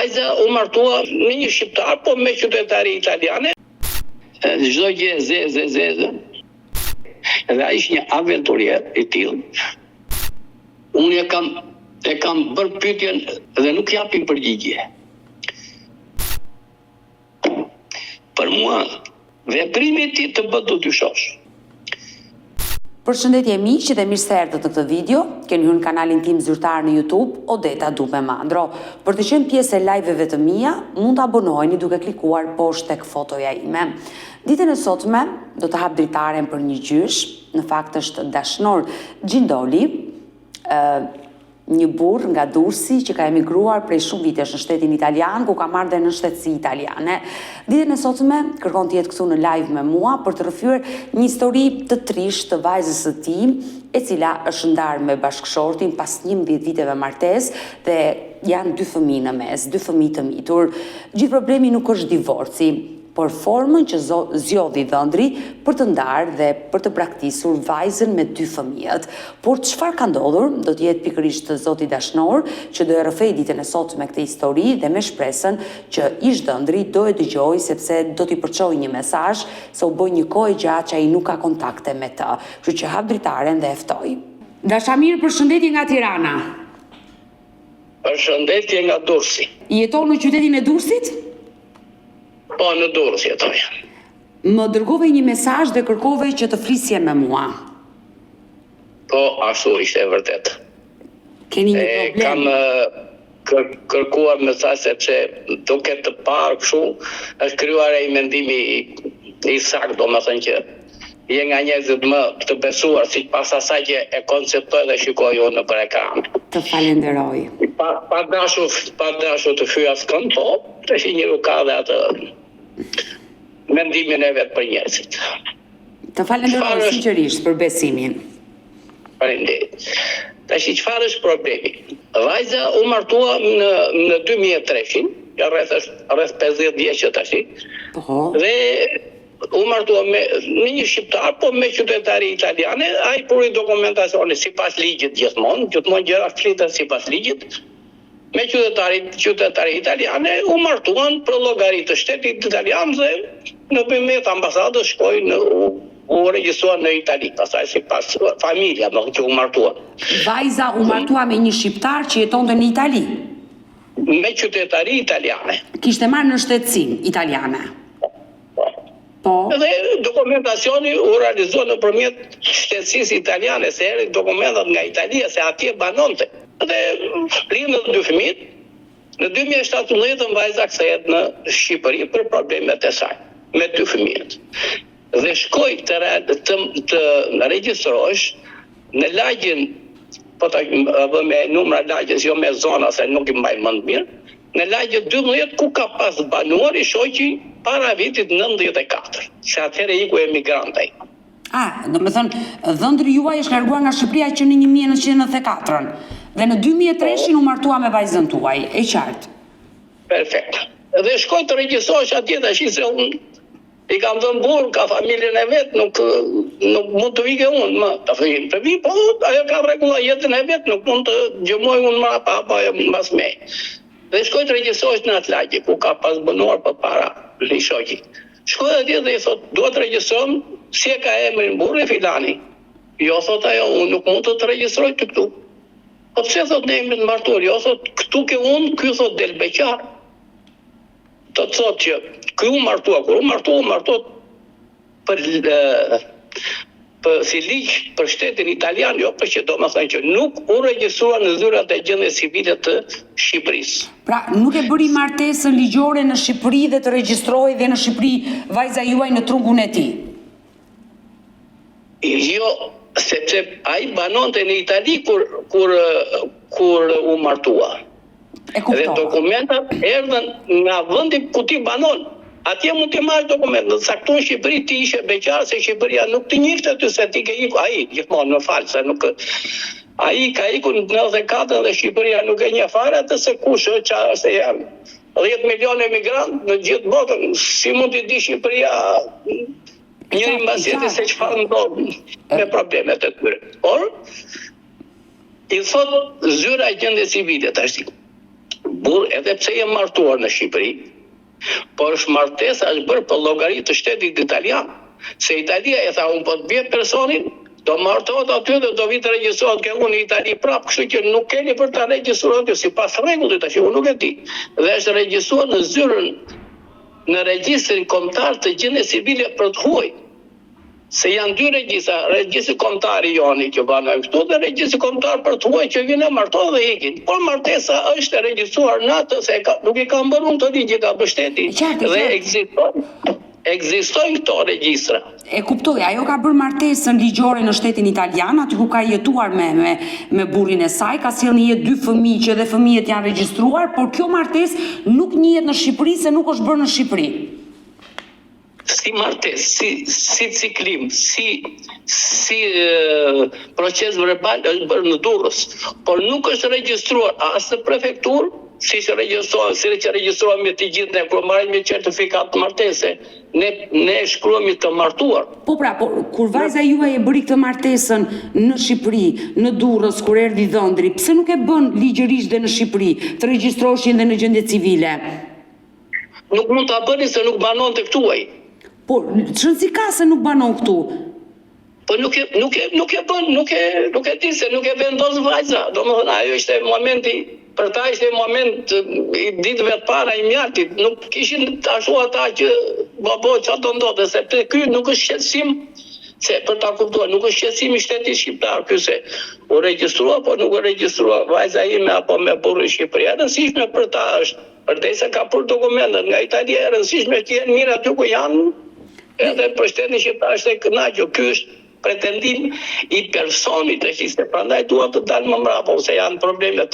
Vajza u martua me një shqiptar, po me qytetari italiane. Çdo gjë zezë. Edhe ai ishte një aventurie i tillë. Unë e kam bërë pyetjen dhe nuk japim përgjigje. Për mua, veprimi i tij të bë të dyshosh. Përshëndetje miq dhe mirë se erdhët në këtë video. Keni hyrë në kanalin tim zyrtar në YouTube, Odeta Dume Mandro. Për të qenë pjesë e live-eve të mia, mund të abonoheni duke klikuar poshtë tek fotoja ime. Ditën e sotme do të hap dritaren për një gjysh, në fakt është dashnor Gjindoli, një burr nga Durrësi që ka emigruar prej shumë vitesh në shtetin italian, ku ka marrë dhe në shtetësi italiane. Ditën e sotme kërkon të jetë këtu në live me mua për të rrëfyer një histori të trisht të vajzës së tij, e cila është ndarë me bashkëshortin pas 11 viteve martesë dhe janë 2 fëmijë në mes, 2 fëmijë të mitur. Gjithë problemi nuk është divorci, por formën që zgjodhi dhëndri për të ndarë dhe për të braktisur vajzën me 2 fëmijët. Por çfarë ka ndodhur, do të jetë pikërisht zoti dashnor që do e rrëfej ditën e sotme me këtë histori dhe me shpresën që ish dhëndri do e dëgjoj sepse do t'i përçoj një mesazh se u bë një kohë gjatë që ai nuk ka kontakte me të. Kështu që hap dritaren dhe e ftoj. Dashamir, përshëndetje nga Tirana. Përshëndetje nga Durrësi. Jeton në qytetin e Durrësit? Po, në Durrës jetoj. Më dërgove një mesazh dhe kërkove që të flisje me mua. Po, ashtu ishte e vërtet. Keni një problem? Kam kërkuar mesazh sepse duket të parë kështu, është krijuar ai mendimi i saktë, domethënë që je nga njerëzit më të besuar sipas asaj që e konceptoj dhe shikoj unë në ekran. Të falenderoj. Pa dashur të fyja s'kënd, po, të shi një ka dhe atë mendimin e vetë për njerëzit. Të falenderoj sinqerisht për besimin. Faleminderit. Tash çfarë është problemi? Vajza u martua në 2003, rreth 50 vjeçë tash. Po. Dhe u martua me një shqiptar, po me qytetari italiane, ai puri dokumentacioni sipas ligjit gjithmonë gjëra fliten sipas ligjit. Me qytetari italiane u martuan për llogari të shtetit italian dhe në përmjet ambasadës shkojnë u regjistruan në Itali, pastaj sipas familja që u martuan. Vajza u martua me një shqiptar që jetonte në Itali. Me qytetari italiane. Kishte marrë në shtetësinë italiane. Po. Dhe dokumentacioni u realizoi nëpërmjet shtetësisë italiane, se erdhi dokumentat nga Italia se atje banonte. Dhe rindën 2 fëmijë. Në 2017 vajza kthehet në Shqipëri për problemet e saj, me 2 fëmijët. Dhe shkoi të regjistrohesh në lagjen, po ta vë me numra lagjes, jo me zona se nuk i mbaj mend mirë, në lagje 12 ku ka pas banuar i shoqi para vitit 94, se atëherë iku emigrantaj. Domethënë, dhëndri juaj është larguar nga Shqipëria që në 1994 dhe në 2003 u martua me vajzën tuaj, e qartë. Perfekt. Dhe shkoj të regjistrohesh atje tash se unë i kam dhënë burr, ka familjen e vet, nuk mund të vike unë më. Të vi, po ajo ka rregulluar jetën e vet, nuk mund të gjëmoj unë më apo mbas me. Dhe shkoj të regjistrohesh në atë lagje ku ka pas banuar përpara i shoqi. Shkoj atje dhe i thot, duhet të regjistrom si e ka emrin burri filani. Jo, thot ajo, unë nuk mund të regjistroj të këtu. Po pse thot në emrin martuar? Jo, thot, këtu ke unë, ky thot del beqar. Do të thot që ky u martua, kur u martua për si ligj për shtetin italian, jo për që domethënë që nuk u regjistrua në zyrat e gjendjes civile të Shqipërisë. Pra, nuk e bëri martesën ligjore në Shqipëri dhe të regjistrohej dhe në Shqipëri vajza juaj në trungun e tij. Jo, sepse ai banonte në Itali kur u martua. Dhe dokumentat erdhën nga vendi ku ti banon. Atje mund të marrë dokument, në saktu në Shqipëri ti ishe beqar, se Shqipëria nuk të njifte ty se ti ke iku, ai, gjithmonë, në falë, se nuk, ai ka iku në 94 dhe Shqipëria nuk e një fare, atë se kush është, se janë 10 milion emigrant në gjithë botën, si mund të di Shqipëria njëri mbas tjetrit se çfarë ndodh me problemet e tyre. Por, i thot zyra e gjendjes civile tash. burr edhe pse je martuar në Shqipëri, por është martesa është bërë për llogari të shtetit italian, se Italia e tha unë po të bje personin, do martohet aty dhe do vitë regjistrohet ke unë në Itali prapë, kështu që nuk keni për ta regjistruar aty, sipas rregullit tash unë nuk e di. Dhe është regjistruar në zyrën në regjistrin kombëtar të gjendjes civile për të huaj. Se janë dy regjistra, regjistri kombëtar i joni që banojnë këtu dhe regjistri kombëtar për të huaj që vjen martohet dhe ikin. Por martesa është e regjistruar në atë se nuk i ka bërë unë të ligj ka mbështeti dhe ekzistojnë këto regjistra. E kuptoj, ajo ka bërë martesën ligjore në shtetin italian, aty ku ka jetuar me burrin e saj, ka sjellë një jetë 2 fëmijë që dhe fëmijët janë regjistruar, por kjo martesë nuk njihet në Shqipëri se nuk është bërë në Shqipëri. Si martesë, si ciklim, si proces verbal është bërë në Durrës, por nuk është regjistruar as në prefekturë, si që regjistruar të gjithë ne kur marrim me certifikat të martese, ne shkruemi të martuar. Po pra, kur vajza juaj e bëri këtë martesën në Shqipëri, në Durrës, kur erdhi dhëndri, pse nuk e bën ligjërisht dhe në Shqipëri, të regjistroheshin dhe në gjendje civile? Nuk mund ta bëni se nuk banon të këtuaj. Po, çrëndsi ka se nuk banon këtu? Po nuk e bën, nuk e di se nuk e vendos vajza. Domethënë ajo ishte momenti, për ta ishte moment i ditëve të para i mjartit, nuk kishin ashtu ata që babo çfarë do ndodhe, sepse ky nuk është shqetësim, se për ta kuptuar, nuk është shqetësim i shtetit shqiptar ky se u regjistrua, po nuk u regjistrua vajza ime apo me burrin e Shqipërisë. E rëndësishme për ta është, përdesa ka për dokumentet nga Italia, e rëndësishme që jenë mirë aty ku janë, edhe për shtetin shqiptar është e kënaqur. Ky është pretendim i personit të shqiptar, prandaj duhet të dalë më mbrapa, ose janë problemet.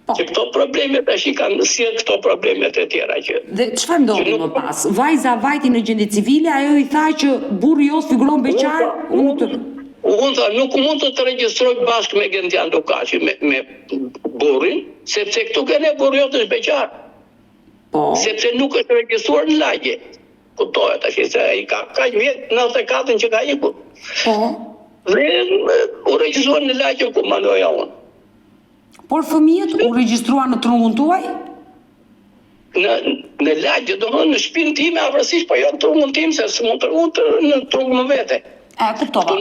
Që këto problemet tash i kanë si këto problemet e tjera që. Dhe çfarë ndodhi më pas? Vajza vajti në gjendje civile, ajo i tha që burri jos figuron beqar, unë tha nuk mund të regjistroj bashkë me Gentian Lukaçi me burrin, sepse këtu kene burri jot është beqar. Po. Sepse nuk është regjistruar në lagje. Kuptohet tash se ai ka vjet 94 që ka ikur. Po. Dhe u regjistruar në lagje ku mandoja unë. Por fëmijët u regjistruan në trungun tuaj? Në lagje, domethënë në shtëpinë time afërsisht, po jo në trungun tim se s'mund të në trungun më vete. E kuptova.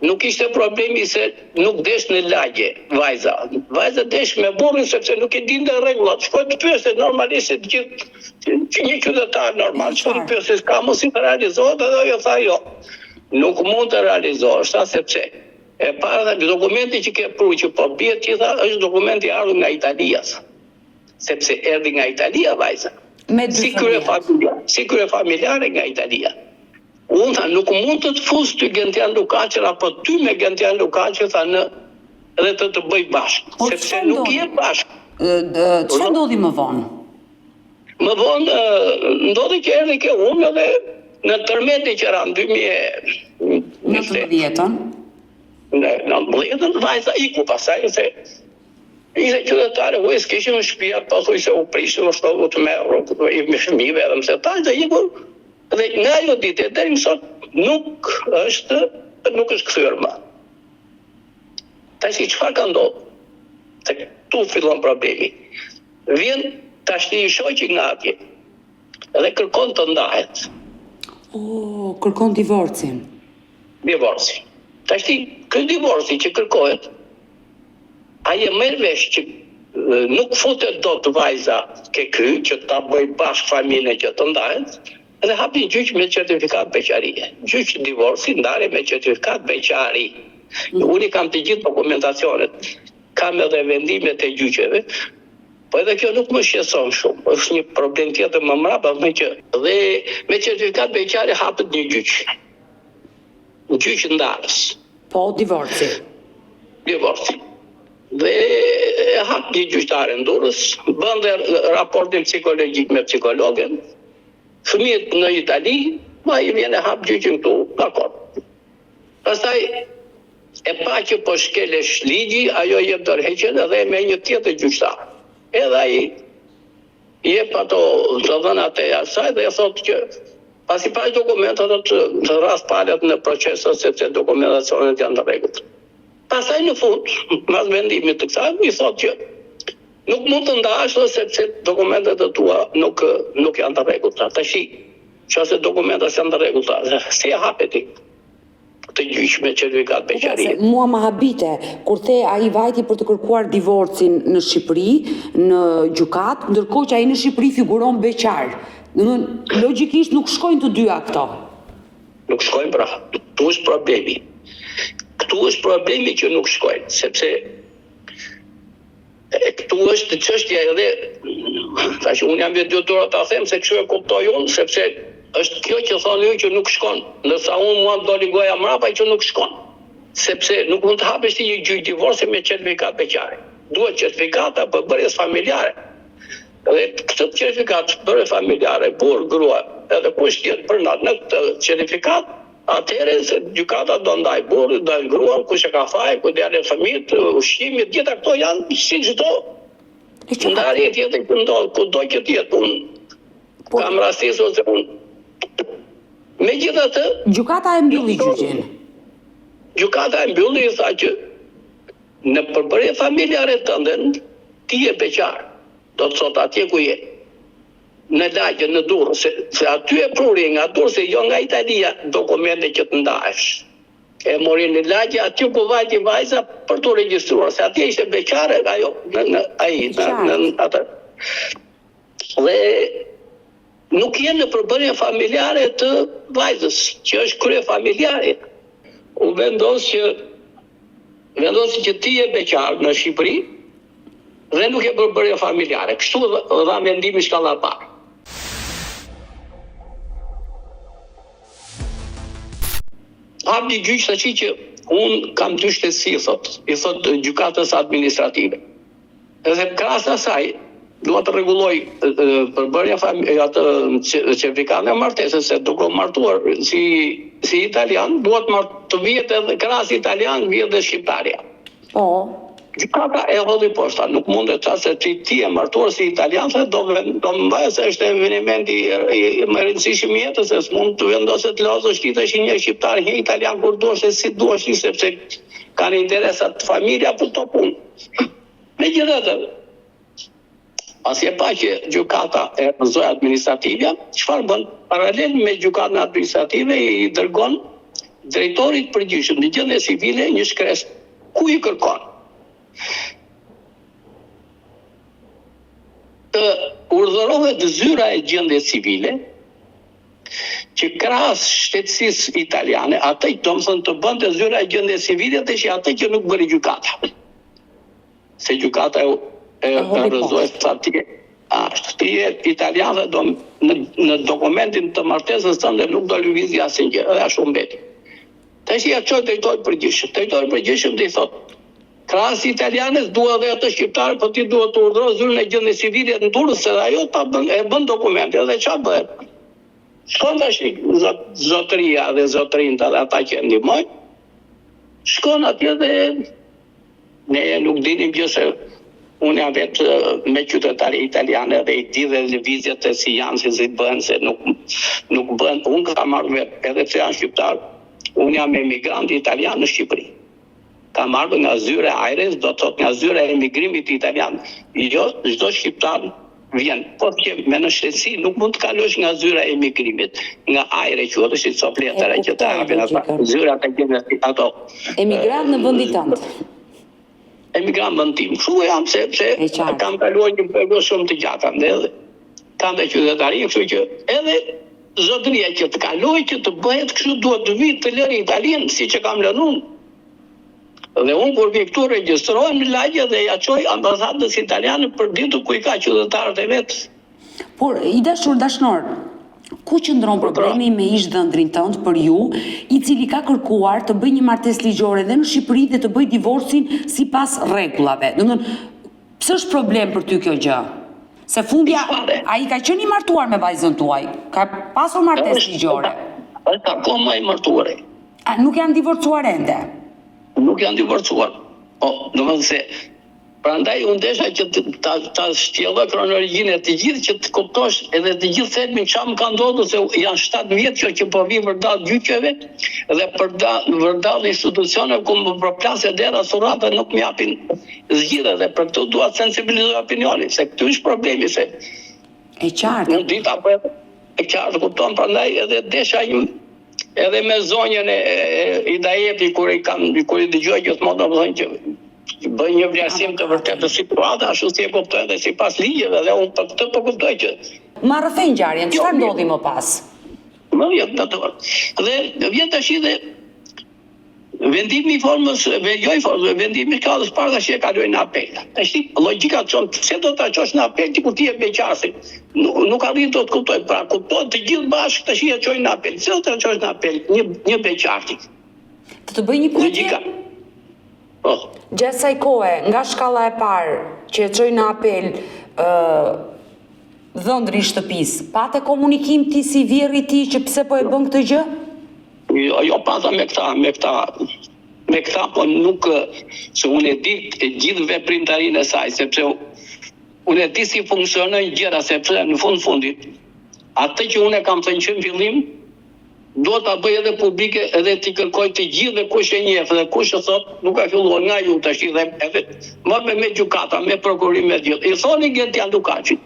Nuk ishte problemi se nuk desh në lagje vajza. Vajza desh me burrin sepse nuk e dinte rregullat. Shkoi të pyeste normalisht të gjithë një qytetar normal, shkoi të pyeste ka mos i realizohet, edhe ajo tha jo. Nuk mund të realizohesh sepse e para dokumenti që ke pru që po bie gjitha është dokumenti ardhur nga Italia. Sepse erdhi nga Italia vajza. Si kryefamiljare nga Italia. Unë tha nuk mund të fus ty Gentian Lukaçi apo ty me Gentian Lukaçi tha dhe të bëj bashkë, sepse nuk je bashkë. Çfarë ndodhi më vonë? Më vonë ndodhi që erdhi ke unë edhe në tërmeti që ran 2019-ën. Në 19-ën vajza iku pasaj se ishte qytetare, s'kishim në shtëpi, pasoj se u prishën në shtovu të merë, me fëmijëve edhe mëse ta, dhe iku, dhe nga ajo ditë deri më sot nuk është kthyer më. Tash çfarë ka ndodhur? Se tu fillon problemi. Vjen tash një shoqi nga atje dhe kërkon të ndahet. Kërkon divorcin. Divorcin. Tash ky divorci që kërkohet, ai e merr vesh që nuk futet dot vajza ke ky që ta bëj bashkë familjen që të ndahet, dhe hapi gjyq me certifikat beqarie. Gjyq divorci ndarje me certifikat beqari. Unë kam të gjithë dokumentacionet, kam edhe vendimet e gjyqeve, po edhe kjo nuk më shqetëson shumë. Është një problem tjetër më mbrapa dhe me certifikat beqari hapet një gjyq. Gjyq ndarës. Po, divorci. Divorci. Dhe e hap një gjyqtare në Durrës, bën dhe raportin psikologjik me psikologen, fëmijët në Itali, ma i vjen e hap gjyqin këtu, dakord. Pastaj e pa që po shkelesh ligji, ajo jep dorëheqjen edhe me një tjetër gjyqtar. Edhe ai jep ato të dhënat e asaj dhe e thotë që pasi pa dokumentat të rast palet në proceset sepse dokumentacionet janë të rregullt. Pastaj në fund, mas vendimit të kësaj, i thotë që Nuk mund të ndash sepse dokumentet e tua nuk janë të rregullta. Tash, nëse dokumentat janë të rregullta, si e hapet ti të gjyq me certifikat beqarie? Mua më habite kur the ai vajti për të kërkuar divorcin në Shqipëri, në gjykat, ndërkohë që ai në Shqipëri figuron beqar. Domethënë logjikisht nuk shkojnë të dyja këto. Nuk shkojnë, pra. Këtu është problemi. Këtu është problemi që nuk shkojnë, sepse këtu është çështja edhe, tash unë jam vetë dytor ta them se kështu e kuptoj unë, sepse është kjo që thonë ju që nuk shkon, ndërsa unë mua më doli goja mrapa që nuk shkon. Sepse nuk mund të hapesh ti një gjyq divorci me certifikat beqare. Duhet certifikata për bërjes familjare. Dhe këtë certifikat për bërjes familjare, burr, grua, edhe kush tjetër për në këtë certifikat, atëherë se gjykata do ndaj burrin, do gruan, kush e ka faj, ku janë fëmijët, ushqimit, gjitha këto janë si çdo ndarje tjetër që ndodh, kudo që tjetë. Unë kam rastisur se unë megjithatë, gjykata e mbylli gjyqin. Gjykata e mbylli i tha që në përbërje familjare tënde ti je beqar. Do të thotë atje ku je. Në lagje, në Durrës, se aty e pruri nga Durrës, jo nga Italia, dokumente që të ndahesh. E mori në lagje aty ku vajti vajza për të regjistruar, se atje ishte beqare, ajo në atë. Dhe nuk jenë në përbërje familjare të vajzës, që është krye familjare. U vendosi që ti je beqar në Shqipëri dhe nuk e përbërje familjare. Kështu dha vendimi shkalla parë. Hap një gjyq tash që unë kam dy shtetësi, i thot gjykatës administrative. Edhe krahas asaj, duhet të rregulloj përbërja atë certifikatën e martesës, se duke u martuar si italian, duhet të vihet edhe krahas italian, vihet edhe shqiptarja. Po. Gjykata e hodhi poshta, nuk mundet ta se ti e martuar si italian, se do mbaj se është evenimenti i më rëndësishëm i jetës, se s'mund të vendoset lozë shqitesh një shqiptar, një italian kur duash e si duash, sepse kanë interesat familja për të punë. Megjithatë, pasi e pa që gjykata e rrëzoi administrative, çfarë bën? Paralel me gjykatën administrative i dërgon drejtorit përgjithshëm në gjendje civile një shkresë ku i kërkon të urdhërohet zyra e gjendjes civile që krahas shtetësisë italiane, atë do të thonë të bënte zyra e gjendjes civile dhe atë që nuk bëri gjykata. Se gjykata e rrëzoi atje. Ti je italian dhe në dokumentin të martesës tënde nuk do lëvizja asnjë, edhe ashtu mbeti. Tash ja çoj drejtori përgjithshëm. Drejtori përgjithshëm i thotë krahas italianes duhet edhe atë shqiptar, po ti duhet të urdhërosh zyrën e gjendjes civile në Durrës, se ajo e bën dokumente, dhe çfarë bëhet? Shkon tash zotëria dhe zotërinta dhe ata që ndihmojnë, shkon atje dhe ne nuk dinim gjë, se unë jam vetë me qytetari italiane dhe i di dhe lëvizjet e si janë, si bëhen, se nuk bëhen. Unë kam marrë edhe pse janë shqiptar, unë jam emigrant italian në Shqipëri. Kam ardhur nga zyra e ajres, do të thotë nga zyra e emigrimit italian. Jo, çdo shqiptar vjen, po që me në shtetësi nuk mund të kalosh nga zyra e emigrimit, nga ajre quhet, si sopletare që ta hapin ata, zyrat e gjendjes ato. Emigrant në vendin tënd. Emigrant në tim. Kështu jam sepse kam kaluar një periudhë shumë të gjatë ande, kam dhe qytetari, kështu që edhe zotëria që të kaloj, që të bëhet kështu, duhet të vi të lërë Italinë, siç e kam lënë unë. Dhe unë kur vi këtu regjistrohem në lagje dhe ja çoj ambasadës italiane për ditë ku i ka qytetarët e vet. Por i dashnor, ku qëndron problemi me ish-dhëndrin tënd për ju, i cili ka kërkuar të bëjë një martesë ligjore dhe në Shqipëri dhe të bëjë divorcin sipas rregullave? Domethënë, pse është problem për ty kjo gjë? Se fundja ai ka qenë i martuar me vajzën tuaj, ka pasur martesë ligjore. Është akoma i martuar. Nuk janë divorcuar ende. Nuk janë divorcuar. Po, domethënë se Prandaj unë desha që ta shtjelloj kronologjinë e të gjithë që të kuptosh edhe të gjithë thelbin çfarë më ka ndodhur, se janë 7 vjet që po vi vërdall gjyqeve dhe vërdall institucione ku më përplasë dera surrata nuk më japin zgjidhje, dhe për këtë dua të sensibilizoj opinionin, se këtu është problemi, se e qartë. Nuk dita po e qartë kupton, prandaj edhe desha edhe me zonjën e Idajeti kur i dëgjoj gjithmonë domethënë që bëj një vlerësim të vërtetë të situatë, ashtu si e kuptoj dhe sipas ligjeve, dhe unë për këtë po kuptoj që Ma rrëfej ngjarjen, çfarë ndodhi më pas? Më vjen dator. Dhe vjen tash dhe vendimi i formës, vendimi i kallës para tash e kaloi në apel. Tash logjika çon, pse do ta çosh në apel ti kur ti je beqarsi? Nuk arrin të kuptoj. Pra kupton të gjithë bashkë tash e çojnë në apel. Pse do ta çosh në apel një beqarti? Të bëj një pyetje. Gjatë kësaj kohe, nga shkalla e parë që e çoi në apel dhëndri i shtëpisë, pate komunikim ti si vjerri ti që pse po e bën këtë gjë? Jo pata me këta, po nuk, se unë e di e gjithë veprimtarinë e saj, sepse unë e di si funksionojnë gjëra, sepse në fundit, atë që unë e kam thënë që në fillim, do ta bëj edhe publike edhe t'i kërkoj të gjithë dhe kush e njeh dhe kush e thot, nuk ka filluar nga ju tash dhe edhe më me gjykata, me prokurim me gjithë. I thoni Gentian Lukaçit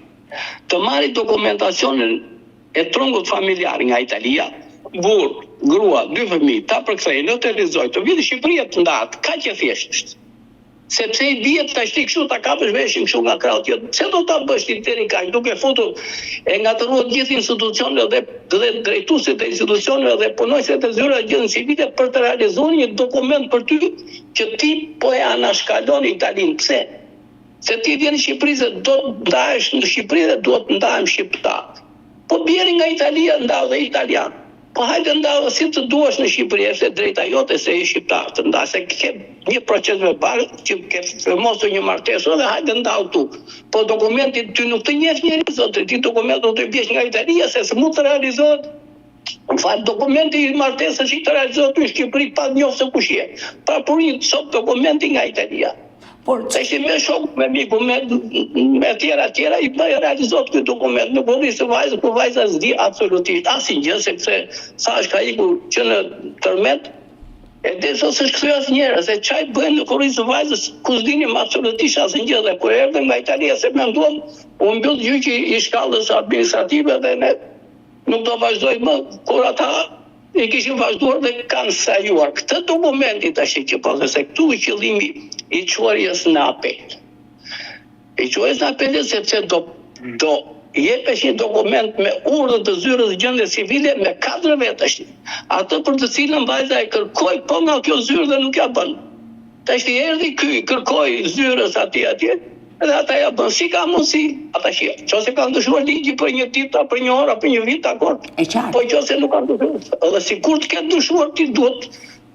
të marrë dokumentacionin e trungut familjar nga Italia, burr, grua, 2 fëmijë, ta përkthejnë, notarizoj, të vitë në Shqipëri të ndahet, kaq e thjeshtë është. Sepse i bie tash ti kështu ta kapësh veshin kështu nga krahut, pse do ta bësh ti deri kaq, duke futur e ngatëruar gjithë institucionet dhe drejtuesit e institucioneve dhe punojësit e zyra gjendën civile për të realizuar një dokument për ty që ti po e anashkalon Italinë. Pse? Se ti vjen në Shqipëri se do të ndahesh në Shqipëri dhe duhet të ndahem shqiptar. Po bjeri nga Italia ndau dhe italian. Po hajde ndau si të duash në Shqipëri, është drejta jote se je shqiptar të ndash, se ke një proces verbal që ke firmosur një martesë dhe hajde ndau tu. Po dokumenti ty nuk të njeh njëri zotë, ti dokumenti do të bjesh nga Italia se s'mund të realizohet. Dokumenti i martesës që të realizohet në Shqipëri pa njohur se kush je. Pra purin sot dokumenti nga Italia. Por se ishte me shok, me miku, me tjera, i bëj realizot këtë dokument, nuk vëlli se vajzë, kur vajza s'di absolutisht, asin gjë, sepse sa është ka iku që në tërmet, e dhe sot s'është këthuj asë njëra, se qaj bëjnë në kurisë të vajzës, ku s'dinim absolutisht asin gjë, dhe kur erdhëm nga Italia, se me nduam, unë mbyll gjyqi i shkallës administrative dhe ne nuk do vazhdoj më, kur ata i kishin vazhduar dhe kanë sajuar këtë dokumenti tash që po dhe se këtu i qëllimi i çuarjes në apel. I çuarjes në apel sepse do jepesh një dokument me urdhër të zyrës gjendje civile me 4 vetash. Atë për të cilën vajza e kërkoi po nga kjo zyrë dhe nuk ja bën. Tash erdhi ky kërkoi zyrës atje edhe ata ja bën, si ka mundsi, ata shih. Nëse kanë dëshuar ligji për një ditë, për një orë, për një vit, dakor. Po nëse nuk kanë dëshuar, edhe sikur të ketë dëshuar ti duhet,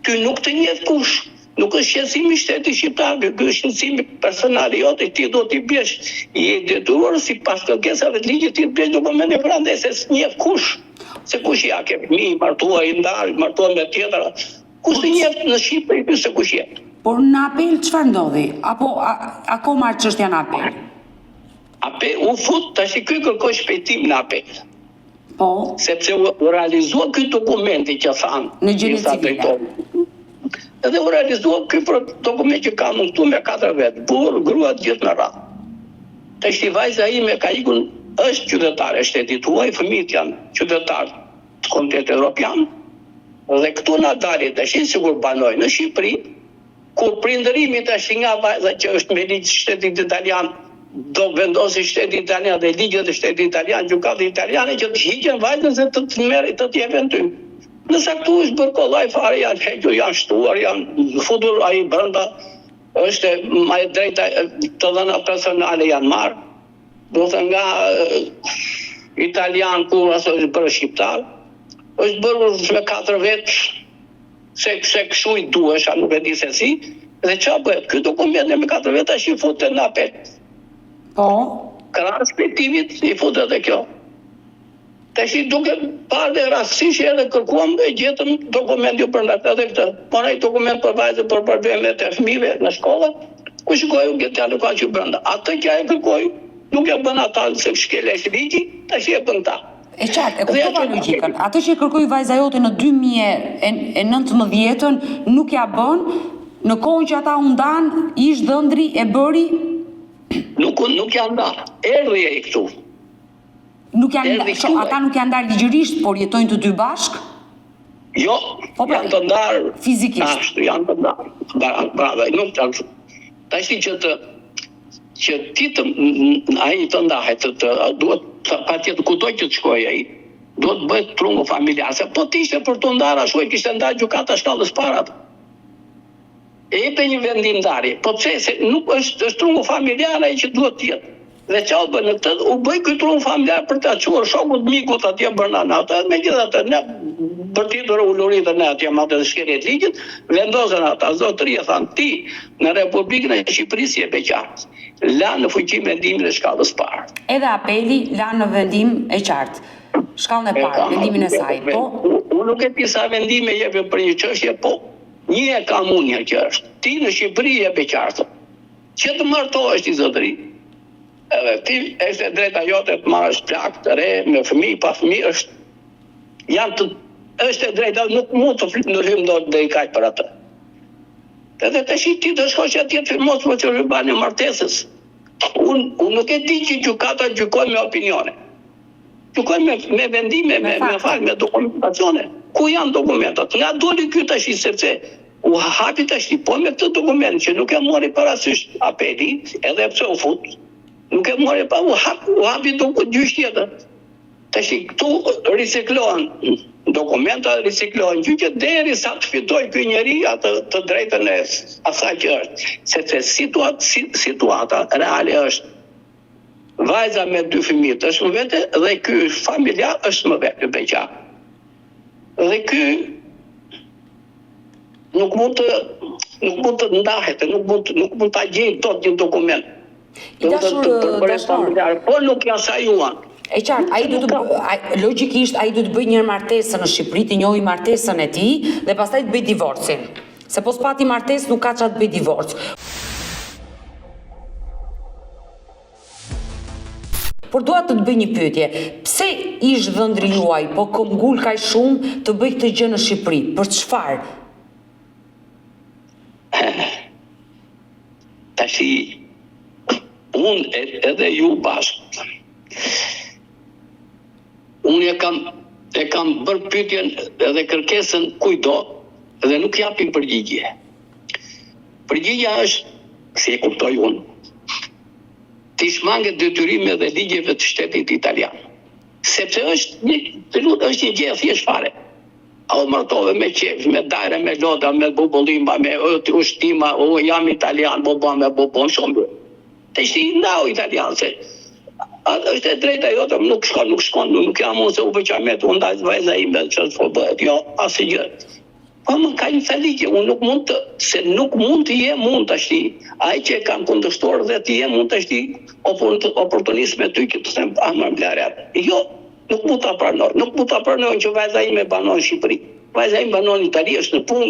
ty nuk të njeh kush. Nuk është shqetësimi i shtetit shqiptar, ky është shqetësimi personal i jote, ti do t'i bjesh i detyruar sipas kërkesave të ligjit ti të bjesh dokumente prandaj se s'njeh kush. Se kush ja ke fëmijë, martuar i ndarë, martuar me tjetra. Kush të njeh në Shqipëri ky se kush je? Por në apel çfarë ndodhi? Apo akoma çështja në apel? Apel u fut tash ky kërkoi shpejtim në apel. Po. Sepse u realizua ky dokumenti që thanë në gjendje civile. Edhe u realizua ky dokument që ka mundtu me 4 vet, burr, grua të gjithë në radhë. Tash vajza ime ka ikur, është qytetare e shtetit tuaj, fëmijët janë qytetarë të Komunitetit Evropian, dhe këtu na dali tash sigur banoj në Shqipëri, kur prindërimi tash nga vajza që është me ligj shtetit italian, do vendosi shteti italian dhe ligjet e shtetit italian, gjykata italiane që të hiqen vajzën se të merrit të jepen ty. Nëse këtu është bërë kollaj fare, janë hequr, janë shtuar, janë futur ai brenda, është më e drejta të dhëna personale janë marrë, do të nga italian kur aso është bërë shqiptar, është bërë me 4 vetë, se kështu i duhesh, nuk e di se si, dhe qa bëhet, ky dokument me 4 veta që i futet në apel. Po? Krahas shpejtimit i futet edhe kjo. Tash duke parë dhe rastësisht edhe kërkuam e gjetëm dokument ju për ndatë edhe këtë. Moraj dokument për vajzë për problemet e fëmijëve në shkollë, ku shikoj unë këtë janë ka që brenda. Atë që e kërkoj, nuk e bën ata se shkelesh ligji, tash e bën ta. E qartë, e kuptova logjikën. Atë që kërkoi vajza jote në 2019 nuk ja bën, në kohën që ata u ndan, ish dhëndri e bëri. Nuk janë ndarë. Erdhi ai këtu. Ata nuk janë ndarë ligjërisht, por jetojnë të dy bashk? Jo, janë të ndarë fizikisht. Janë të ndarë. Bravo, nuk të ashtu. Tash që ti ai të ndahet, duhet patjetër kujtoj që të shkojë ai. Duhet bëhet trungu familjar, se po t'ishte për të ndarë ashtu e kishte ndarë gjykata shkallës parat. E jepte një vendimdarje, po pse se nuk është trungu familjar ai që duhet të jetë. Dhe çau bën në këtë, u bëj ky trungu familjar për ta çuar shokut mikut atje brenda natë. Megjithatë ne bërtitur uluritën ne atje madje të shkelet ligjit, vendosën ata zotëria thanë ti në Republikën e Shqipërisë je beqar. La në fuqi vendimin e shkallës parë. Edhe apeli la në vendim e qartë. Shkallën e parë, vendimin e saj, po? Unë nuk e di sa vendime jepë për një çështje, po një e kam unë që është. Ti në Shqipëri je beqar. Që të martohesh ti zotëri. Edhe ti është e drejta jote të marrësh plak të re, me fëmijë, pa fëmijë, është e drejta, nuk mund të flynojmë deri kaq për atë. Edhe tash ti do shkosh atje të firmos procedurën e martesës. Unë nuk e di që gjykata gjykon me opinione. Gjykon me vendime, me dokumentacione. Ku janë dokumentat? Nga doli ky tash sepse u hapi tash, po me këtë dokument që nuk e mori parasysh apeli, edhe pse u fut. Nuk e mori pa u hapi gjyq tjetër. Tash këtu riciklohen dokumenta, riciklohen gjyqet derisa të fitoj ky njeri atë të drejtën e asaj që është. Sepse situata reale është vajza me 2 fëmijë është më vete dhe ky familjar është më vetë beqar. Dhe ky nuk mund të ndahet, nuk mund ta gjejë dot një dokument. Po nuk ja sajuan. E qartë, logjikisht ai do të bëj një martesë në Shqipëri, të njohë martesën e tij dhe pastaj të bëj divorcin. Se po s'pati martesë nuk ka çfarë të bëj divorc. Por dua të bëj një pyetje. Pse ish dhëndri juaj po këmbgul kaq shumë të bëj këtë gjë në Shqipëri? Për çfarë? Tashi unë edhe ju bashkë. Unë e kam bërë pyetjen edhe kërkesën kujdo dhe nuk japin përgjigje. Përgjigja është, si e kuptoj unë, të shmanget detyrimet dhe ligjeve të shtetit italian. Sepse është një gjë thjesht fare. A u martove me qef, me dajre, me loda, me bubullimba, me ushtima, jam italian, bobon, shumë. Të ishte i ndau italian, se është e drejta jote, nuk shkon, nuk jam unë se u veçamet, unë ndajt vajza ime, që të bëhet, jo, asë gjë. Po më ka një ligje, unë nuk mund të jem unë të ashti, ai që e kam kundërshtuar dhe të jem unë të ashti oportunist me ty që të them amër mblarjat. Jo, nuk mund të pranoj, që vajza ime banon në Shqipëri. Vajza ime banon në Itali, është në punë,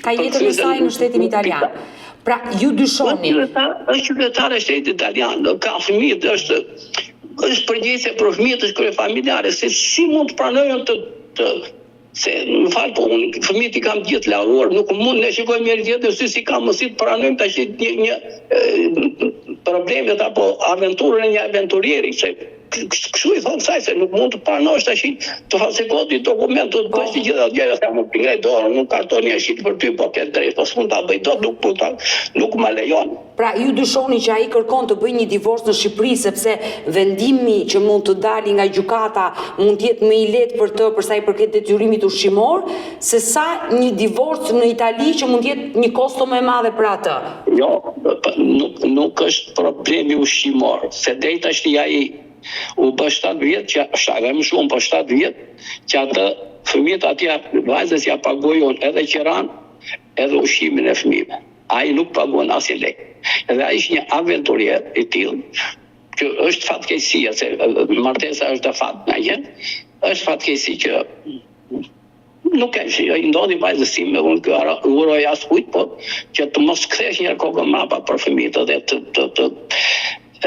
ka jetën e saj në shtetin italian. Pra, ju dyshoni. Është qytetar e shtetit italian, ka fëmijët, është përgjegjësia për fëmijët, është kryefamiljare, se si mund të pranojnë se më falë, po unë fëmijët i kam gjithë lauruar, nuk mund, ne shikojmë njëri tjetër, si kam mësi të pranojmë tash një problemet apo aventurën e një aventurieri, se kështu i thonë saj se nuk mund të pranosh tash të falsikoti dokument, të bësh të gjitha gjëra, sa më pingrej dorën, nuk kartoni e shit për ty, po ke drejt, po s'mund ta bëj dot, nuk ma lejon. Pra, ju dyshoni që ai kërkon të bëj një divorc në Shqipëri sepse vendimi që mund të dali nga gjykata mund të jetë më i lehtë për të për sa i përket detyrimit ushqimor, se sa një divorc në Itali që mund të jetë një kosto më e madhe për atë. Jo, nuk është problemi ushqimor, se deri tash ai u bë 7 vjet, që më shumë, po 7 vjet, që atë fëmijët atje, vajzës ja paguajnë edhe qiran, edhe ushqimin e fëmijëve. Ai nuk paguan asnjë lek. Edhe ai është një aventurier i tillë, që është fatkeqësia, se martesa është fat na jetë, është fatkeqësi që nuk e që i ndodhi vajzës time, unë kjo uroj askujt, po që të mos kthesh një kokën mrapa për fëmijët dhe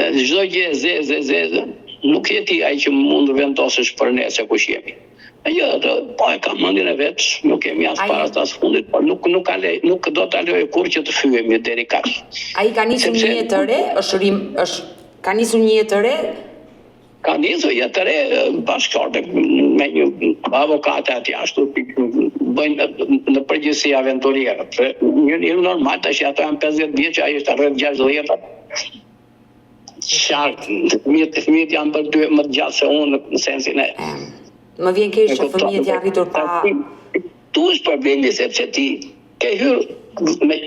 çdo gjë zezë, nuk je ti ai që mund vendosësh për ne se kush jemi. Po e kam mendjen e vet, nuk kemi as para as fundit, por nuk do ta lejoj kurrë që të fyhemi deri kaq. Ai ka nisur një jetë të re, ka nisur një jetë të re? Ka nisur jetë të re bashkëshorte me një avokate aty ashtu, bëjnë në përgjithësi aventurierë. Një normal tash ato janë 50 vjeç, ai është rreth 60. Qartë, fëmijët janë bërë më të gjatë se unë në sensin e... Më vjen keq që fëmijët janë rritur pa... Tu është problemi sepse ti ke hyrë,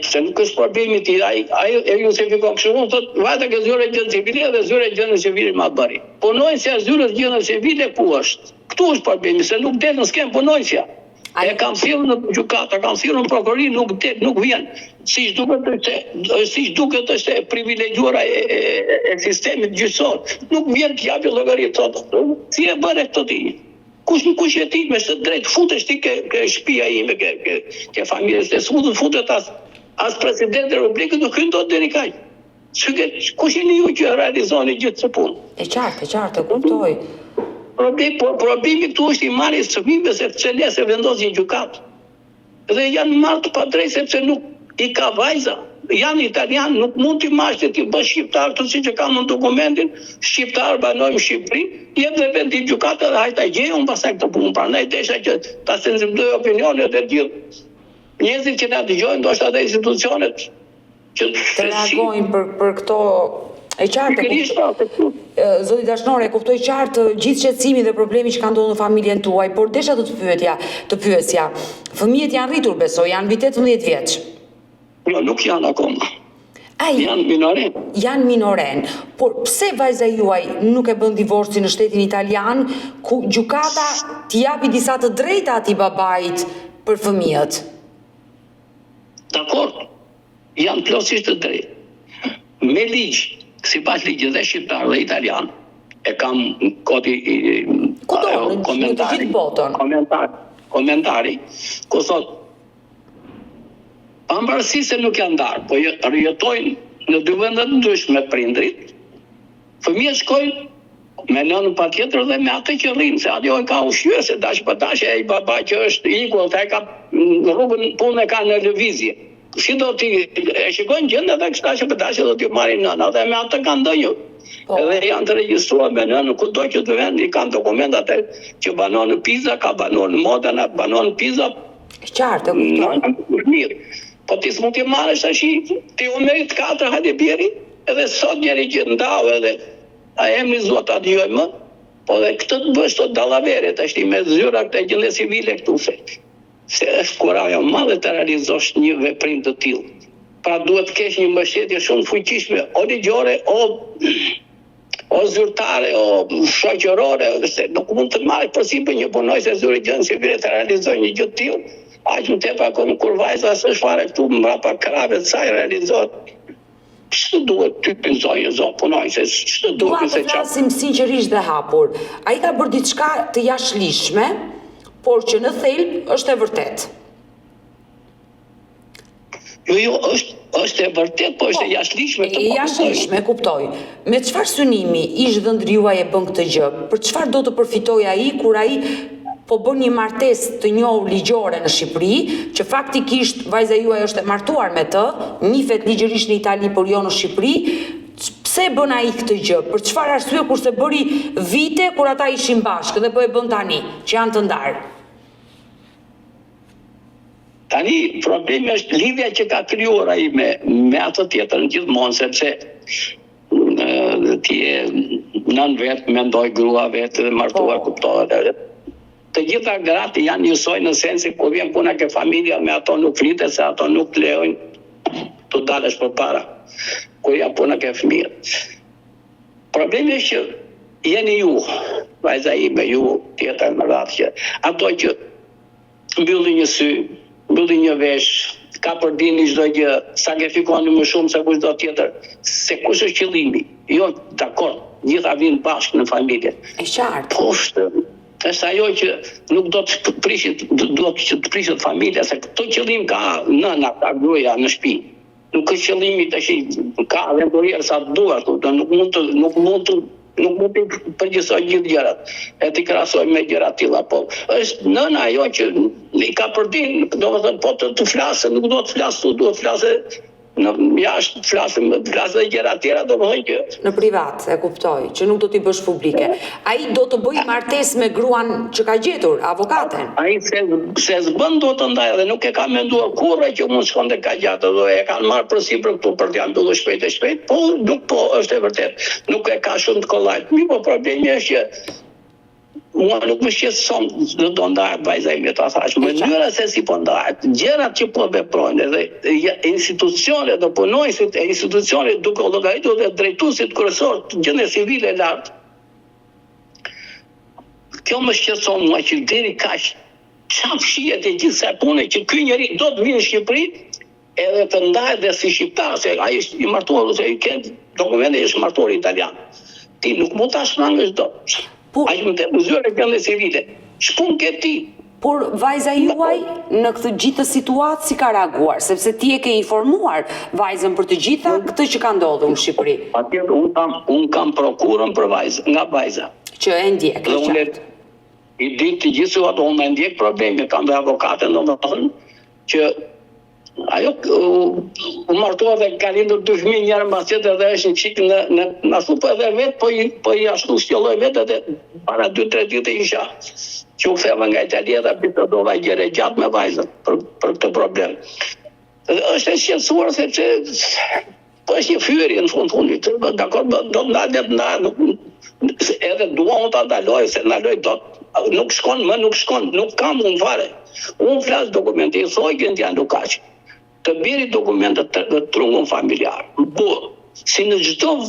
se nuk është problemi ti, ai e justifikon kështu, unë thot, vajta ke zyre gjendë civile dhe zyre gjendë civile ma bëri. Punojësja zyre gjendë civile ku është? Këtu është problemi, se nuk del në skem punojësja. E kam thirrur në gjykata, kam thirrur në prokurori, nuk vjen. Siç duket është e privilegjuara e sistemit gjyqësor. Nuk vjen të japë llogari thotë. Si e bëre këtë ti? Kush e ti me së drejt futesh ti ke shtëpia ime, ke familjes, futet as presidenti i Republikës nuk hyn dot deri kaq. Kush jeni ju që realizoni gjithë këtë punë? E qartë, kuptoj. Problemi këtu është i marrjes së fëmijëve sepse nëse vendos një gjykat. Dhe janë marrë të padrejtë sepse nuk i ka vajza. Janë italianë, nuk mund t'i marrësh të t'i bësh shqiptar të si që kam në dokumentin, shqiptar banojmë Shqipëri, jep dhe vendi gjykata dhe hajta gjejon pastaj këtë punë. Prandaj desha që ta sensibilizoj opinionet e gjithë njerëzit që na dëgjojnë, ndoshta edhe institucionet që të reagojnë për këto. E qartë, zoti dashnore, kuptoj qartë gjithë shqetësimin dhe problemi që ka ndodhur në familjen tuaj, por desha të pyesja. Fëmijët janë rritur, besoj, janë mbi 18 vjeç. Jo, nuk janë akoma. Janë minoren. Janë minoren. Por pse vajza juaj nuk e bën divorci në shtetin italian, ku gjykata t'i japi disa të drejta atij babait për fëmijët? Dakor, janë plotësisht të drejtë. Me ligj, sipas ligjit dhe shqiptar dhe italian, e kam kodi komentari, ku thot pavarësisht se nuk janë ndarë, po rjetojnë në dy vende të ndryshme me prindrit, fëmijët shkojnë me nënën patjetër dhe me atë që rrinë, se ajo e ka ushqyer se dash pa dash ai baba që është ikull, ta e ka rrugën punë e ka në lëvizje. Si do t'i e shikojnë gjendë dhe kështa që përdashe do t'i marrin nëna dhe me atë kanë ndonjë. Edhe janë të regjistruar me nënë kudo që të vend, i kanë dokumentat që banon në Pisa, ka banon në Modena, banon në Pisa. Qartë, mirë. Po ti s'mund t'i marrësh tash, ti u merit 4 hajde bjeri, edhe sot njeri që ndau edhe a emri Zot ta dëgjoj më, po dhe këtë të bësh të dallavere tash me zyra këtë gjendje civile këtu se është kuraja madhe të realizosh një veprim të tillë. Pra duhet të kesh një mbështetje shumë fuqishme, o ligjore, o zyrtare, o shoqërore, se nuk mund të marrë përsipër një punojës e zyrë gjendje civile të realizojë një gjë të tillë. Aq në tepa kur vajza s'është fare këtu mbrapa krave të saj realizohet. Ç'të duhet ty pensojë zot punojëse, ç'të duhet se çfarë. Flasim sinqerisht dhe hapur. Ai ka bërë diçka të jashtëligjshme, por që në thelb është e vërtet. Jo, është e vërtet, po është e jashtëligjshme. E jashtëligjshme, kuptoj. Me çfarë synimi ish dhëndri juaj e bën këtë gjë? Për çfarë do të përfitojë ai kur ai po bën një martesë të njohur ligjore në Shqipëri, që faktikisht vajza juaj është e martuar me të, njihet ligjërisht në Itali, por jo në Shqipëri. Pse bën ai këtë gjë? Për çfarë arsye kurse bëri vite kur ata ishin bashkë dhe po e bën tani, që janë të ndarë? Tani problemi është lidhja që ka krijuar ai me atë tjetër gjithmonë, sepse ti nën vet mendoj grua vetë dhe martuar kuptohet. Të gjitha gratë janë njësoj në sensi kur vjen puna ke familja, me ato nuk flitet se ato nuk të lejojnë të dalësh përpara kur janë puna ke fëmijët. Problemi është që jeni ju, vajza ime, ju tjetër më radhë që ato që mbyllin një sy, mbyllin një vesh, ka përdini çdo gjë, sakrifikoni më shumë se kushdo tjetër, se kush është qëllimi. Jo, dakord, gjitha vinë bashkë në familje. E qartë. Po është ajo që nuk do të prishet familja, se këto qëllim ka nëna, ka gruaja në shtëpi. Nuk është qëllimi tash ka aventurier sa të duar, nuk mund të përgjithsoj gjithë gjërat. E të krahasoj me gjëra të tilla, po është nëna ajo që i ka përdin, domethënë po të flasë, nuk do të flasë, duhet të flasë në jashtë, flasë dhe gjëra tjera, domethënë që në privat, e kuptoj, që nuk do t'i bësh publike. Ai do të bëj martesë me gruan që ka gjetur, avokaten. Ai se s'bën do të ndaj dhe nuk e ka menduar kurrë që mund shkonte ka gjatë, do e kanë marrë përsipër këtu për t'ja mbyllur shpejt e shpejt, po nuk po është e vërtet. Nuk e ka shumë të kollajt. Mi po problemi është që mua nuk më shqetëson se do ndahet vajza ime ta thash. Mënyra se si po ndahet, gjërat që po veprojnë dhe institucionet dhe punojësit e institucionet duke u llogaritur dhe drejtuesit kryesor të gjendjes civile lart. Kjo më shqetëson mua që deri kaq çfarë fshihet e gjithë sa punë që ky njeri do të vinë në Shqipëri edhe të ndahet dhe si shqiptar, se ai është i martuar ose i ka dokumente, është martuar italian. Ti nuk mund ta shmangësh dot. Ai më të mëzuar e gjendje civile. Ç'pun ke ti? Por vajza juaj në këtë gjithë situatë si ka reaguar, sepse ti e ke informuar vajzën për të gjitha këtë që ka ndodhur në Shqipëri. Patjetër un kam prokurën për vajzë, nga vajza. Që e ndjek. I di të gjithë situatë, unë e ndjek probleme, kam dhe avokatën domethënë që ajo u martua dhe ka lindur 2 fëmijë njëri mbas tjetër dhe është një çik në ashtu po edhe vet, po i ashtu shtjelloi vetë edhe para 2-3 ditë isha që u ktheva nga Italia dhe bitodova gjëre gjatë me vajzën për këtë problem. Është e shqetësuar sepse po është një fyerje në fundit. Dakor, do ndahet, edhe dua unë ta ndaloj, se ndaloj dot. Nuk shkon, nuk kam unë fare. Unë flas dokumente, i thoj Gentian Lukaçi. Të biri dokumentet të trungun familjar. Si në çdo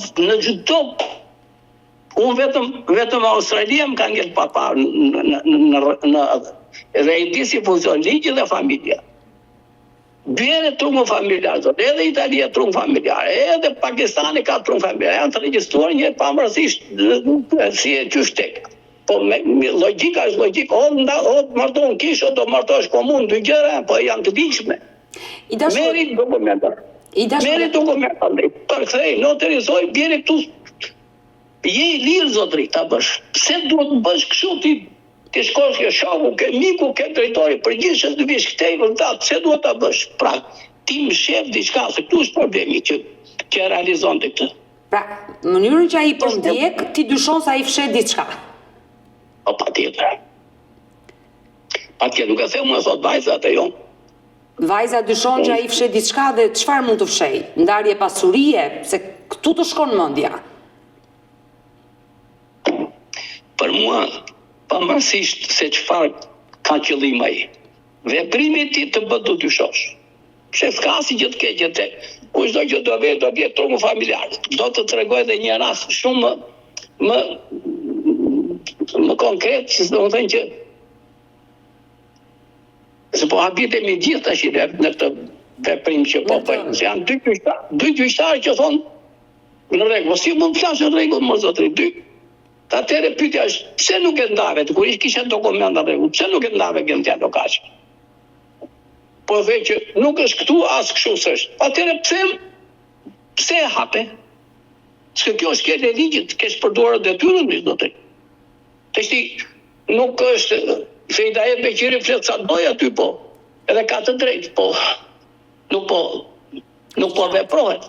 unë vetëm Australia më ka ngel papa dhe i di si funksion ligji dhe familja. Bjerë trungun familjar, edhe Italia trung familjar, edhe Pakistani ka trung familjar, janë të regjistruar një pamërsisht si e qyshtek. Po logjika është logjik, o martohen kishë, o do martohesh komunë, dy gjëra, po janë të dikshme. Meri dokumentar. Përkthej, notarizoj, bjeri këtu. Je i lirë, zotri, ta bësh. Pse duhet të bësh kështu ti? Ti shkosh ke shoku, ke miku, ke drejtori përgjithshëm të vish këtej vërtet, pse duhet ta bësh? Pra, ti më shef diçka, se këtu është problemi që realizonte këtë. Pra, mënyrën që ai po ndjek, ti dyshon se ai fshet diçka. O patjetër. Atje nuk e them mua sot vajza atë jon. Vajza dyshon që ai fshet diçka dhe çfarë mund të fshej? Ndarje pasurie, se këtu të shkon mendja. Për mua, pavarësisht se çfarë ka qëllim ai, veprimi i tij të bëhet të dyshosh. Se s'ka si gjë të keqe te. Kushdo që do vjet trungu familjar. Do të tregoj edhe një rast shumë më konkret, si do të thënë që se po habitemi gjithë tash në këtë veprim që po bëjmë. Se janë dy gjyqtarë që thonë në rregull, si mund të flasë në rregull, më zotri, dy. Atëherë pyetja është, pse nuk e ndave, kur kisha dokumenta në rregull, pse nuk e ndave Gentian Lukaçi? Po dhe që nuk është këtu as kështu s'është. Atëherë pse e hape? Se kjo është kele ligjit, kesh përduar detyrën mi zotri. Teshti nuk është se i dajet me qiri fletë sa doj aty po, edhe ka të drejtë, po nuk po veprohet.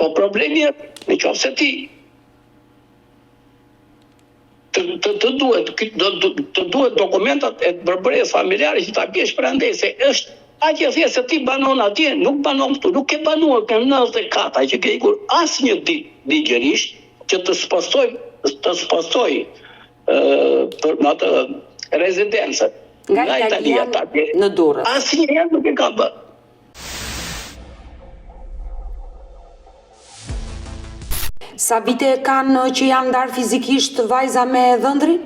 Po problemi e në qofë se ti të duhet dokumentat e përbërjes familjare që ta bjesh për andej, se është aqe thjesht se ti banon atje, nuk banon këtu, nuk ke banuar për 94 që ke ikur as një ditë ligjërisht që të spostoj për në atë rezidencët nga Italia në Durrës. Asnjëherë nuk e ka bërë. Sa vite kanë që janë ndarë fizikisht vajza me dhëndrin?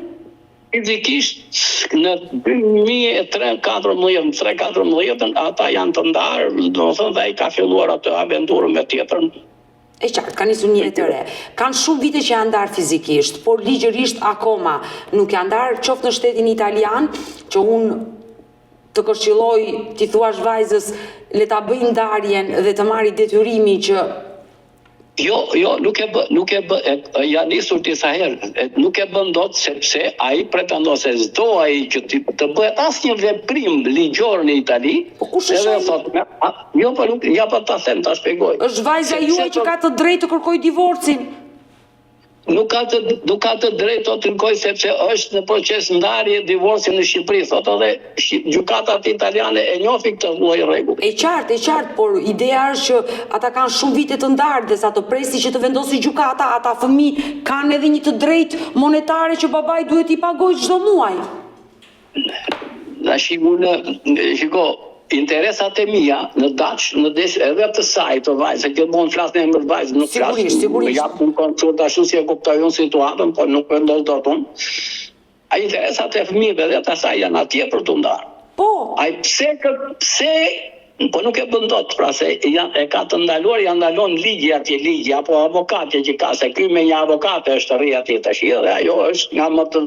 Fizikisht në 2013-14 ata janë të ndarë, do të thënë dhe ai ka filluar atë aventurën me tjetrën. E qartë, ka nisur një jetë të re. Kanë shumë vite që janë ndarë fizikisht, por ligjërisht akoma nuk janë ndarë, qoftë në shtetin italian, që unë të këshilloj, ti thuash vajzës, le ta bëjnë ndarjen dhe të marrë detyrimi që Jo, nuk e bë, ja nisur disa herë, nuk e bën dot sepse ai pretendon se s'do ai që të bëhet asnjë veprim ligjor në Itali. Po kush është ai? Thotë, jo, po nuk, ja po ta them, ta shpjegoj. Është vajza juaj që ka të drejtë të kërkojë divorcin. Nuk ka të drejtë të kërkoj sepse është në proces ndarje divorci në Shqipëri, thotë edhe gjykatat italiane e njohin këtë lloj rregull. E qartë, por ideja është që ata kanë shumë vite të ndarë dhe sa të presi që të vendosi gjykata, ata fëmijë kanë edhe një të drejtë monetare që babai duhet i pagojë çdo muaj. Shiko, interesat e mia në Daç, edhe të saj të vajzë, kjo mund flasë në emër vajzë, nuk flasë, më japë në konsulta ashtu si e kuptoj unë situatën, por nuk vendos dot unë. A interesat e fëmijëve dhe të saj janë atje për të ndarë. Po. Ai pse po nuk e bën dot, pra se e ka të ndaluar, ja ndalon ligji apo avokatja që ka, se ky me një avokate është rri atje tash, dhe ajo është nga më të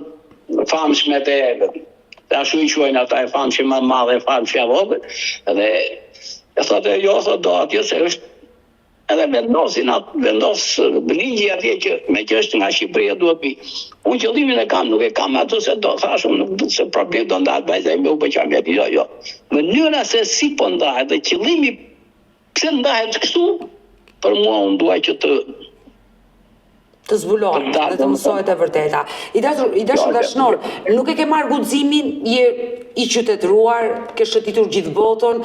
famshmet e ashtu i quajnë ata e famshë më madhe, famshë vogël, dhe e thotë jo, thotë do atje se është edhe vendos ligji atje që me që është nga Shqipëria duhet bi. Unë qëllimin e kam, nuk e kam ato se do thashëm, nuk se problem do ndahet vajza ime u bëqam jo. Mënyra se si po ndahet dhe qëllimi pse ndahet kështu, për mua unë duaj që të zbulohet dhe të mësohet e vërteta. I dashur dashnor, nuk e ke marrë guximin, je i qytetëruar, ke shëtitur gjithë botën,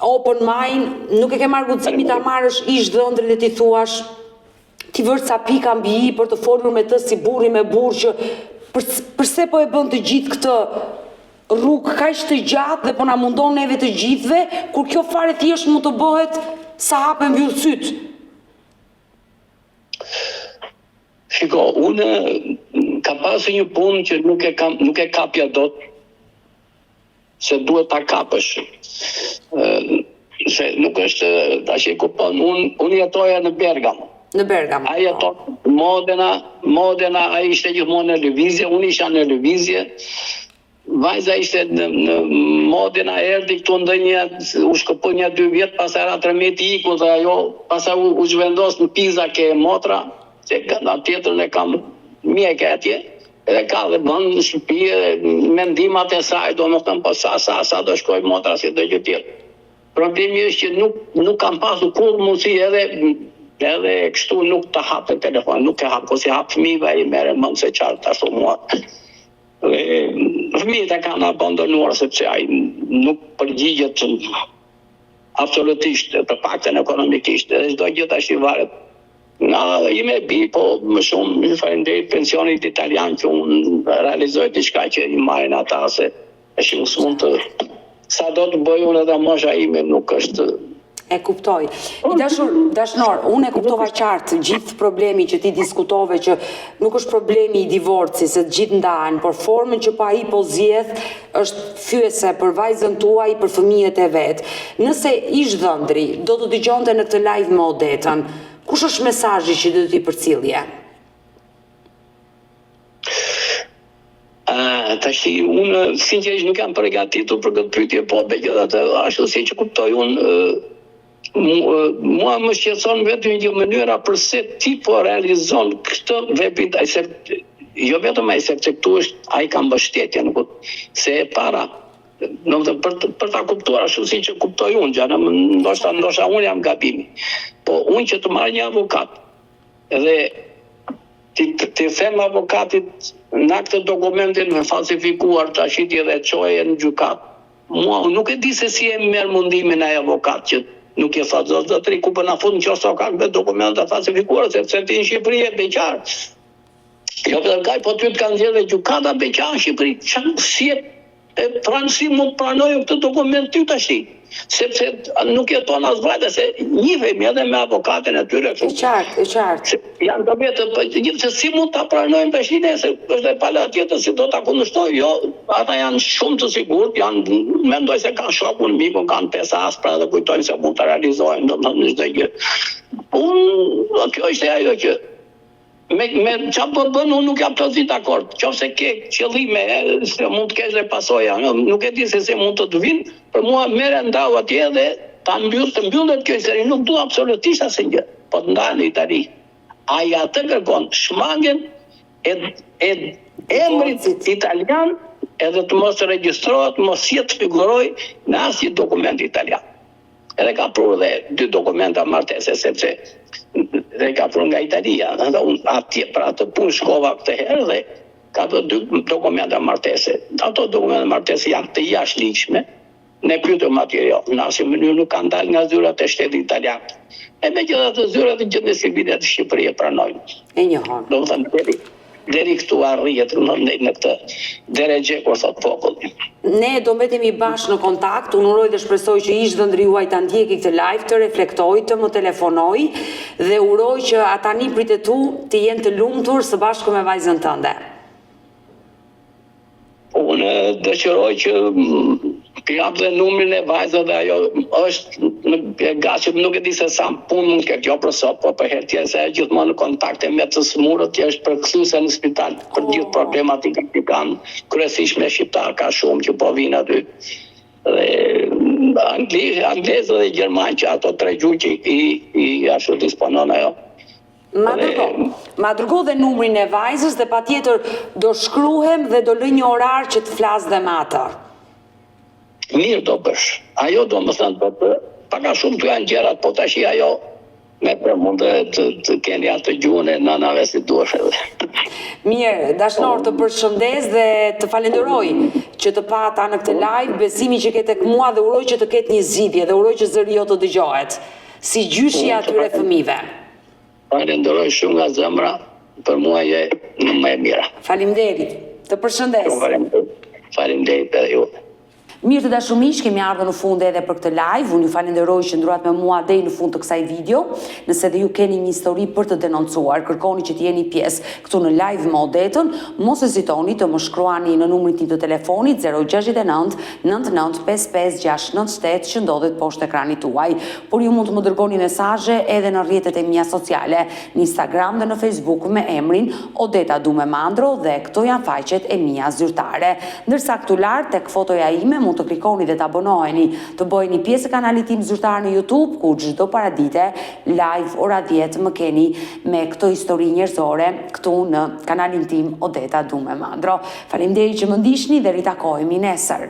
open mind, nuk e ke marrë guximin ta marrësh ish dhëndri dhe ti thuash, ti vërë ca pika mbi i për të folur me të si burri me burr që përse po e bën të gjithë këtë rrugë kaq të gjatë dhe po na mundon neve të gjithëve, kur kjo fare thjesht mund të bëhet sa hapen mbyll syt. Shiko, unë kam pasur një punë që nuk e kapja dot, se duhet ta kapësh. Se nuk është, tash e kupton, unë jetoja në Bergamo. Në Bergamo. Ai jeton Modena, ai ishte gjithmonë në lëvizje, unë isha në lëvizje. Vajza ishte në Modena, erdhi këtu ndonjë, u shkëpoi 1-2 vjet, pastaj ra 13 iku dhe ajo, pastaj u zhvendos në Pisa ke motra. Se nga tjetërën e kam mjeke atje, edhe ka dhe bënë në shtëpi, mendimat e saj, do më thëmë, po sa do shkoj motra si do gjë tjetër. Problemi është që nuk kam pasur kur mundësi edhe kështu nuk të hapë telefon, nuk e hapë, si hapë fëmijëve i mere mëmë se qartë të ashtu mua. Fëmijët e kanë abandonuar sepse ai nuk përgjigjet absolutisht, të paktën ekonomikisht, edhe çdo gjë tash i varet. Nga i me bi, po më shumë faleminderit pensionit italian që unë realizoj diçka që i marrin ata se e shumë mund të sa do të bëj unë edhe mosha ime nuk është. E kuptoj. I dashnor, unë e kuptova qartë gjithë problemi që ti diskutove që nuk është problemi i divorci, se të gjithë ndahen, por formën që pa i po zjedh është fyese për vajzën tuaj, për fëmijët e vet. Nëse ish dhëndri, do të dëgjonte në këtë live me Odetën, kush është mesazhi që do t'i përcjellje? Tash unë sinqerisht nuk jam përgatitur për këtë pyetje, po megjithatë ashtu si që kuptoj unë, mua më shqetëson vetëm një mënyra përse ti po realizon këtë veprim, jo vetëm ai sepse këtu është ai ka mbështetje, se para për ta kuptuar ashtu si që kuptoj unë, ndoshta unë jam gabimi. Po unë që të marrë një avokat, edhe ti them avokatit në këtë dokumentin falsifikuar të ashitje dhe qoje në gjykat, mua nuk e di se si e merr mundimin ai avokat që nuk e thot zotëri ku po na fut në qoftë ka me dokumente falsifikuara sepse ti në Shqipëri je beqar. Jo vetëm kaq, po ty të kanë dhënë gjykata beqar në Shqipëri, si si mund pranojë këtë dokument ty tash? Sepse nuk jeton as vajta, se njihemi edhe me avokatën e tyre. E qartë. Janë të vetë, gjithse si mund ta pranojmë tash se është e pala tjetër si do ta kundërshtoj. Jo, ata janë shumë të sigurt, mendoj se kanë shokun, mikun, kanë pesa aspra dhe kujtojnë se mund ta realizojnë, domethënë çdo gjë. Kjo është ajo që me çfarë po bën, unë nuk jam totalisht dakord. Nëse ke qëllime se mund të kesh dhe pasoja, nuk e di se mund të vinë, për mua merre ndau atje dhe ta mbyllet kjo histori. Nuk dua absolutisht asnjë. Po të ndahen në Itali. Ai atë kërkon shmangen e emrit italian edhe të mos regjistrohet, mos jetë figuroj në asnjë dokument italian. Edhe ka prur dhe 2 dokumenta martese, sepse dhe ka prur nga Italia, edhe unë atje pra të punë shkova këtë herë dhe ka të 2 dokumenta martese. Ato dokumenta martese janë të jashtëligjshme, ne pyetëm atje jo, në asnjë mënyrë nuk kanë dalë nga zyrat e shtetit italian. E megjithatë zyrat e gjendjes civile të Shqipërisë e pranojnë. E njohon. Do të thënë deri këtu arrihet në këtë drejtë kur thot populli. Ne do mbetemi bashkë në kontakt, unë uroj dhe shpresoj që ish dhëndri juaj ta ndjeki këtë live, të reflektoj, të më telefonoj dhe uroj që ata niprit e tu të jenë të lumtur së bashku me vajzën tënde. Unë dëshiroj që jap dhe numrin e vajzës dhe ajo është në gaçi, nuk e di se sa punë mund të ketë jo për sot, po për herë tjetër se ajo gjithmonë në kontakte me të smurët, është përkthyese në spital për gjithë problematikat që kanë, kryesisht me shqiptar ka shumë që po vinë aty. Dhe anglezë dhe gjerman që ato 3 gjuhë që i ashtu disponon ajo. Ma dërgo dhe numrin e vajzës dhe patjetër do shkruhem dhe do lë një orar që të flas dhe me atë. Mirë do bësh. Ajo do më thënë paka shumë të janë gjerat, po tash ajo me për mund të keni atë gjuhën e nënave si duhesh edhe. Mirë, dashnor të përshëndes dhe të falenderoj që të pata në këtë live, besimi që ke tek mua dhe uroj që të ketë një zgjidhje dhe uroj që zëri jote të dëgjohet, si gjyshja atyre fëmijëve. Falenderoj shumë nga zemra, për mua je në më e mira. Faleminderit. Të përshëndes. Faleminderit edhe ju. Mirë të dashur miq, kemi ardhur në fund edhe për këtë live. Unë ju falenderoj që ndruat me mua deri në fund të kësaj video. Nëse dhe ju keni një histori për të denoncuar, kërkoni që të jeni pjesë këtu në live me Odetën, mos hezitoni të më shkruani në numrin tim të telefonit 069 99 55 698 që ndodhet poshtë ekranit tuaj. Por ju mund të më dërgoni mesazhe edhe në rrjetet e mia sociale, në Instagram dhe në Facebook me emrin Odeta Dume Mandro dhe këto janë faqet e mia zyrtare. Ndërsa këtu lart tek fotoja ime mund të klikoni dhe të abonoheni, të bëjeni pjesë e kanalit tim zyrtar në YouTube, ku çdo paradite live ora 10 më keni me këto histori njerëzore këtu në kanalin tim Odeta Dume Mandro. Faleminderit që më ndiqni dhe ritakohemi nesër.